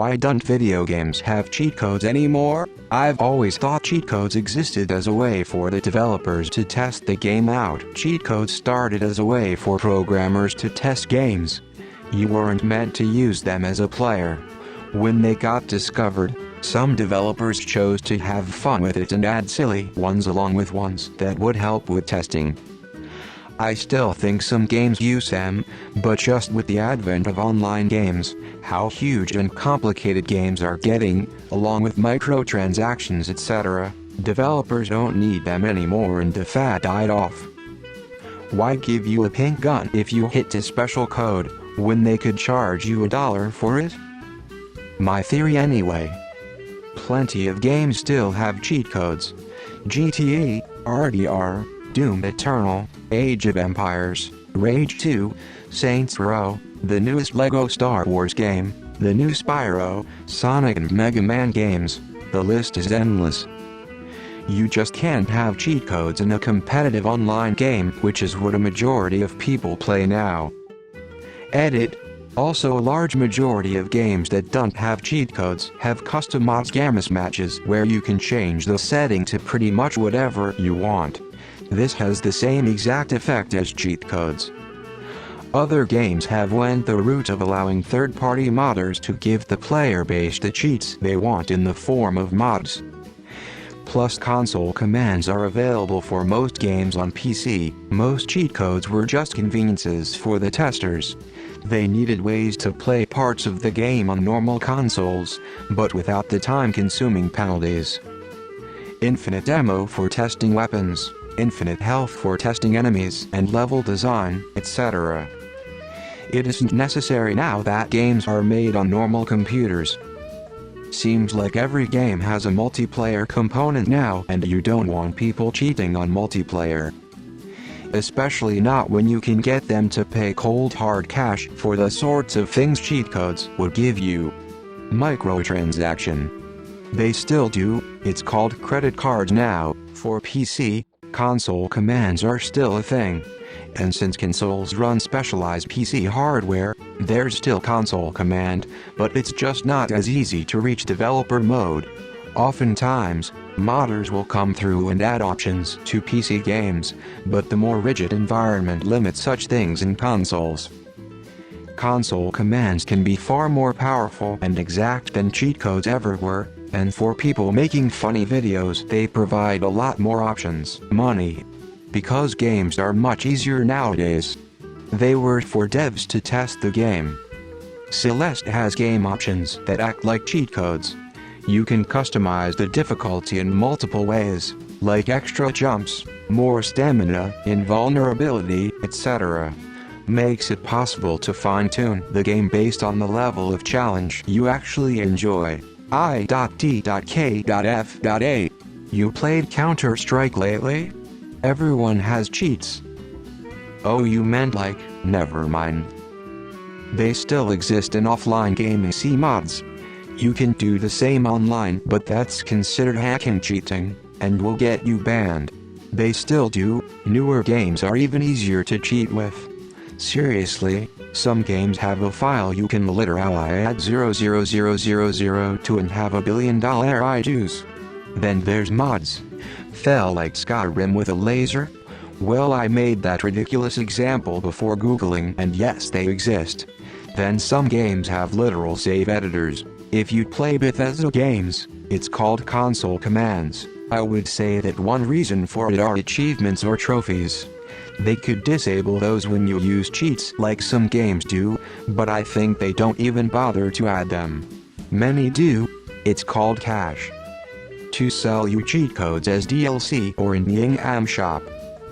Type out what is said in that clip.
Why don't video games have cheat codes anymore? I've always thought cheat codes existed as a way for the developers to test the game out. Cheat codes started as a way for programmers to test games. You weren't meant to use them as a player. When they got discovered, some developers chose to have fun with it and add silly ones along with ones that would help with testing. I still think some games use them, but just with the advent of online games, how huge and complicated games are getting, along with microtransactions etc., developers don't need them anymore and the fad died off. Why give you a pink gun if you hit a special code, when they could charge you $1 for it? My theory anyway. Plenty of games still have cheat codes. GTA, RDR, Doom Eternal, Age of Empires, Rage 2, Saints Row, the newest LEGO Star Wars game, the new Spyro, Sonic and Mega Man games, the list is endless. You just can't have cheat codes in a competitive online game, which is what a majority of people play now. Edit. Also, a large majority of games that don't have cheat codes have customized games matches where you can change the setting to pretty much whatever you want. This has the same exact effect as cheat codes. Other games have went the route of allowing third-party modders to give the player base the cheats they want in the form of mods. Plus, console commands are available for most games on PC. Most cheat codes were just conveniences for the testers. They needed ways to play parts of the game on normal consoles, but without the time-consuming penalties. Infinite ammo for testing weapons, infinite health for testing enemies and level design, etc. It isn't necessary now that games are made on normal computers. Seems like every game has a multiplayer component now, and you don't want people cheating on multiplayer. Especially not when you can get them to pay cold hard cash for the sorts of things cheat codes would give you. Microtransaction. They still do, it's called credit cards now. For PC, console commands are still a thing. And since consoles run specialized PC hardware, there's still console command, but it's just not as easy to reach developer mode. Oftentimes, modders will come through and add options to PC games, but the more rigid environment limits such things in consoles. Console commands can be far more powerful and exact than cheat codes ever were, and for people making funny videos they provide a lot more options. Money. Because games are much easier nowadays. They were for devs to test the game. Celeste has game options that act like cheat codes. You can customize the difficulty in multiple ways, like extra jumps, more stamina, invulnerability, etc. Makes it possible to fine-tune the game based on the level of challenge you actually enjoy. I.T.K.F.A. You played Counter-Strike lately? Everyone has cheats. Oh, you meant like, never mind. They still exist in offline gaming. See mods. You can do the same online, but that's considered hacking cheating, and will get you banned. They still do. Newer games are even easier to cheat with. Seriously, some games have a file you can literally add 00000 to and have $1 billion IDs. Then there's mods. Fell like Skyrim with a laser? Well, I made that ridiculous example before Googling, and yes, they exist. Then some games have literal save editors. If you play Bethesda games, it's called console commands. I would say that one reason for it are achievements or trophies. They could disable those when you use cheats like some games do, but I think they don't even bother to add them. Many do. It's called cash. To sell you cheat codes as DLC or in the in-game shop.